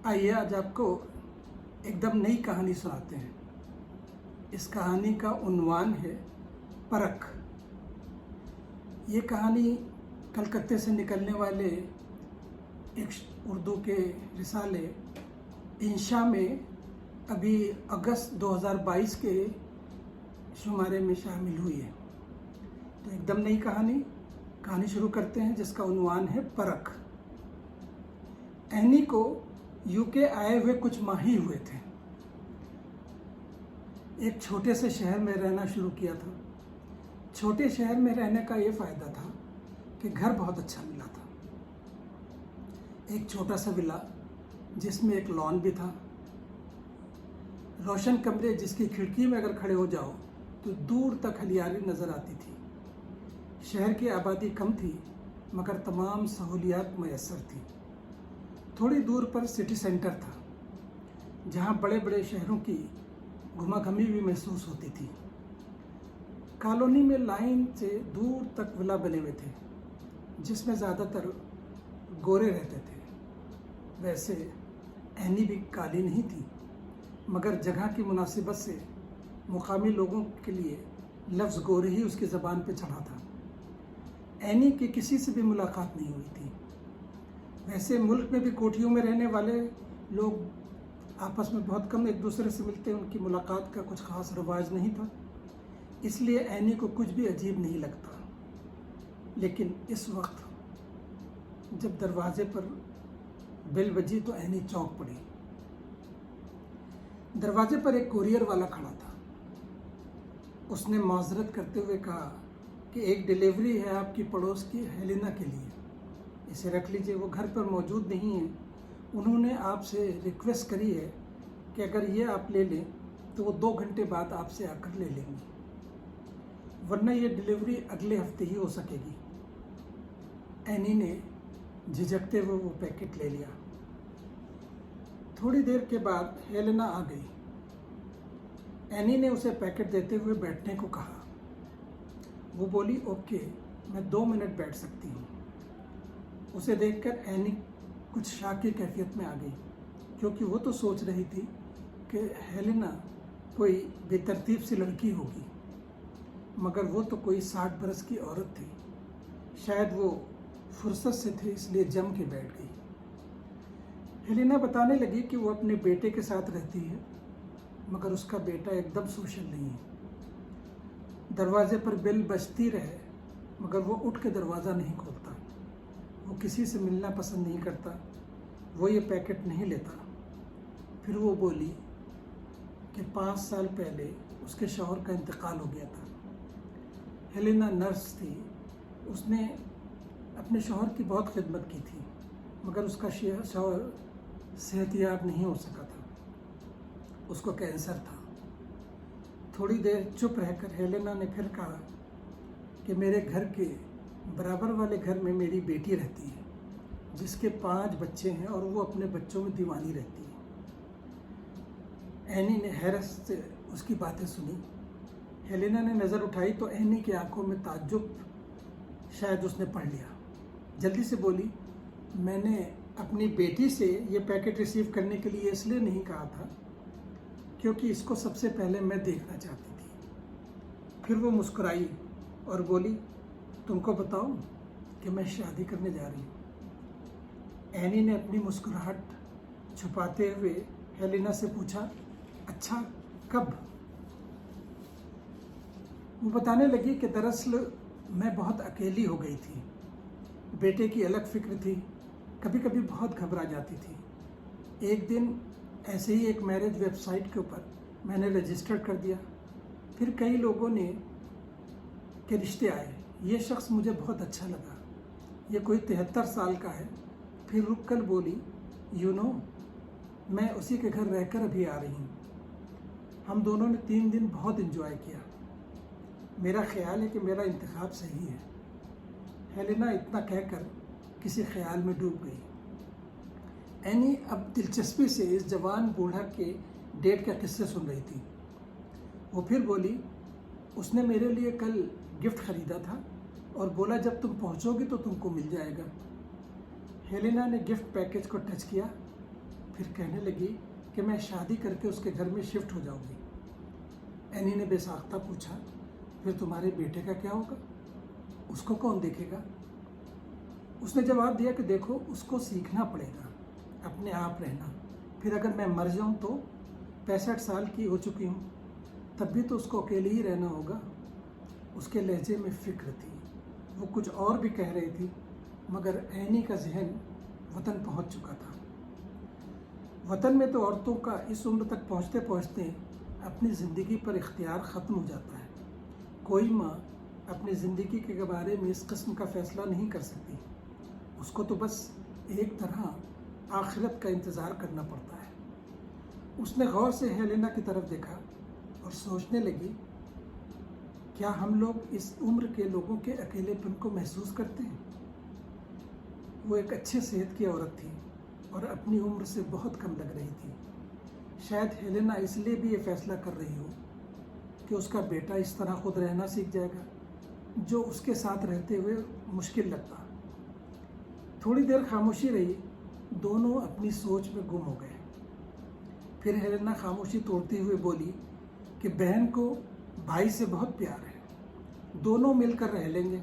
आइए आज आपको एकदम नई कहानी सुनाते हैं। इस कहानी का उन्वान है परख। ये कहानी कलकत्ते से निकलने वाले एक उर्दू के रिसाले इंशा में अभी अगस्त 2022 के शुमारे में शामिल हुई है। तो एकदम नई कहानी शुरू करते हैं, जिसका उन्वान है परख। एनी को यूके आए हुए कुछ माह ही हुए थे। एक छोटे से शहर में रहना शुरू किया था। छोटे शहर में रहने का ये फ़ायदा था कि घर बहुत अच्छा मिला था। एक छोटा सा विला जिसमें एक लॉन भी था, रोशन कमरे जिसकी खिड़की में अगर खड़े हो जाओ तो दूर तक हरियाली नज़र आती थी। शहर की आबादी कम थी मगर तमाम सहूलियात मैसर थी। थोड़ी दूर पर सिटी सेंटर था जहाँ बड़े बड़े शहरों की घुमाघमी भी महसूस होती थी। कॉलोनी में लाइन से दूर तक विला बने हुए थे जिसमें ज़्यादातर गोरे रहते थे। वैसे एनी भी काली नहीं थी मगर जगह की मुनासिबत से मुकामी लोगों के लिए लफ्ज़ गोरे ही उसकी ज़बान पे चढ़ा था। एनी की किसी से भी मुलाकात नहीं हुई थी। वैसे मुल्क में भी कोठियों में रहने वाले लोग आपस में बहुत कम एक दूसरे से मिलते, उनकी मुलाकात का कुछ ख़ास रिवाज नहीं था, इसलिए एनी को कुछ भी अजीब नहीं लगता। लेकिन इस वक्त जब दरवाजे पर बेल बजी तो एनी चौंक पड़ी। दरवाजे पर एक कुरियर वाला खड़ा था। उसने माजरत करते हुए कहा कि एक डिलीवरी है आपकी पड़ोस की हेलेना के लिए, इसे रख लीजिए। वो घर पर मौजूद नहीं है। उन्होंने आपसे रिक्वेस्ट करी है कि अगर ये आप ले लें तो वो 2 घंटे बाद आपसे आकर ले लेंगी, वरना ये डिलीवरी अगले हफ्ते ही हो सकेगी। एनी ने झिझकते हुए वो पैकेट ले लिया। थोड़ी देर के बाद हेलेना आ गई। एनी ने उसे पैकेट देते हुए बैठने को कहा। वो बोली, ओके, मैं 2 मिनट बैठ सकती हूँ। उसे देखकर एनी कुछ शक की कैफियत में आ गई, क्योंकि वो तो सोच रही थी कि हेलेना कोई बेतरतीब सी लड़की होगी, मगर वो तो कोई 60 बरस की औरत थी। शायद वो फुर्सत से थे इसलिए जम के बैठ गई। हेलेना बताने लगी कि वो अपने बेटे के साथ रहती है, मगर उसका बेटा एकदम सोशल नहीं है। दरवाजे पर बेल बजती रहे मगर वो उठ के दरवाज़ा नहीं खोलता। वो किसी से मिलना पसंद नहीं करता। वो ये पैकेट नहीं लेता। फिर वो बोली कि 5 साल पहले उसके शौहर का इंतकाल हो गया था। हेलेना नर्स थी। उसने अपने शौहर की बहुत खिदमत की थी, मगर उसका शौहर सेहतयाब नहीं हो सका था। उसको कैंसर था। थोड़ी देर चुप रहकर हेलेना ने फिर कहा कि मेरे घर के बराबर वाले घर में मेरी बेटी रहती है जिसके 5 बच्चे हैं और वो अपने बच्चों में दीवानी रहती है। एनी ने हैरत से उसकी बातें सुनी। हेलेना ने नज़र उठाई तो एनी की आंखों में ताज्जुब शायद उसने पढ़ लिया। जल्दी से बोली, मैंने अपनी बेटी से ये पैकेट रिसीव करने के लिए इसलिए नहीं कहा था क्योंकि इसको सबसे पहले मैं देखना चाहती थी। फिर वो मुस्कुराई और बोली, तुमको बताऊं कि मैं शादी करने जा रही हूँ। एनी ने अपनी मुस्कुराहट छुपाते हुए हेलेना से पूछा, अच्छा, कब? वो बताने लगी कि दरअसल मैं बहुत अकेली हो गई थी। बेटे की अलग फिक्र थी, कभी कभी बहुत घबरा जाती थी। एक दिन ऐसे ही एक मैरिज वेबसाइट के ऊपर मैंने रजिस्टर कर दिया। फिर कई लोगों ने के रिश्ते आए। ये शख्स मुझे बहुत अच्छा लगा। ये कोई 73 साल का है। फिर रुक कर बोली, यू नो, मैं उसी के घर रहकर अभी आ रही हूँ। हम दोनों ने 3 दिन बहुत एंजॉय किया। मेरा ख्याल है कि मेरा इंतखाब सही है। हेलेना इतना कहकर किसी ख्याल में डूब गई। एनी अब दिलचस्पी से इस जवान बूढ़ा के डेट का किस्से सुन रही थी। वो फिर बोली, उसने मेरे लिए कल गिफ्ट ख़रीदा था और बोला जब तुम पहुंचोगी तो तुमको मिल जाएगा। हेलेना ने गिफ्ट पैकेज को टच किया फिर कहने लगी कि मैं शादी करके उसके घर में शिफ्ट हो जाऊंगी। एनी ने बेसाख्ता पूछा, फिर तुम्हारे बेटे का क्या होगा, उसको कौन देखेगा? उसने जवाब दिया कि देखो, उसको सीखना पड़ेगा अपने आप रहना। फिर अगर मैं मर जाऊं तो 65 साल की हो चुकी हूं, तब भी तो उसको अकेले ही रहना होगा। उसके लहजे में फिक्र थी। वो कुछ और भी कह रही थी, मगर एनी का जहन वतन पहुंच चुका था। वतन में तो औरतों का इस उम्र तक पहुंचते पहुंचते अपनी ज़िंदगी पर इख्तियार ख़त्म हो जाता है। कोई माँ अपनी ज़िंदगी के बारे में इस किस्म का फ़ैसला नहीं कर सकती। उसको तो बस एक तरह आखिरत का इंतज़ार करना पड़ता है। उसने गौर से हेलेना की तरफ देखा और सोचने लगी, क्या हम लोग इस उम्र के लोगों के अकेलेपन को महसूस करते हैं? वो एक अच्छे सेहत की औरत थी और अपनी उम्र से बहुत कम लग रही थी। शायद हेलेना इसलिए भी ये फैसला कर रही हो कि उसका बेटा इस तरह खुद रहना सीख जाएगा, जो उसके साथ रहते हुए मुश्किल लगता। थोड़ी देर खामोशी रही, दोनों अपनी सोच में गुम हो गए। फिर हेलेना खामोशी तोड़ते हुए बोली कि बहन को भाई से बहुत प्यार है, दोनों मिलकर रह लेंगे।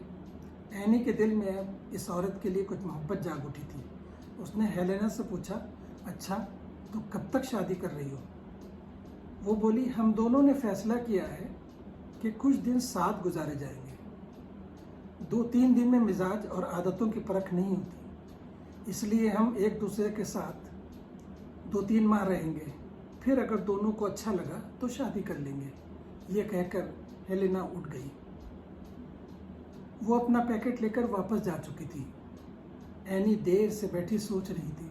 एनी के दिल में अब इस औरत के लिए कुछ मोहब्बत जाग उठी थी। उसने हेलेना से पूछा, अच्छा तो कब तक शादी कर रही हो? वो बोली, हम दोनों ने फैसला किया है कि कुछ दिन साथ गुजारे जाएंगे। 2-3 दिन में मिजाज और आदतों की परख नहीं होती, इसलिए हम एक दूसरे के साथ 2-3 माह रहेंगे। फिर अगर दोनों को अच्छा लगा तो शादी कर लेंगे। ये कहकर हेलेना उठ गई। वो अपना पैकेट लेकर वापस जा चुकी थी। एनी देर से बैठी सोच रही थी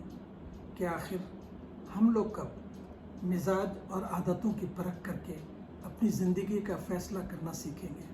कि आखिर हम लोग कब मिजाज और आदतों की परख करके अपनी ज़िंदगी का फैसला करना सीखेंगे।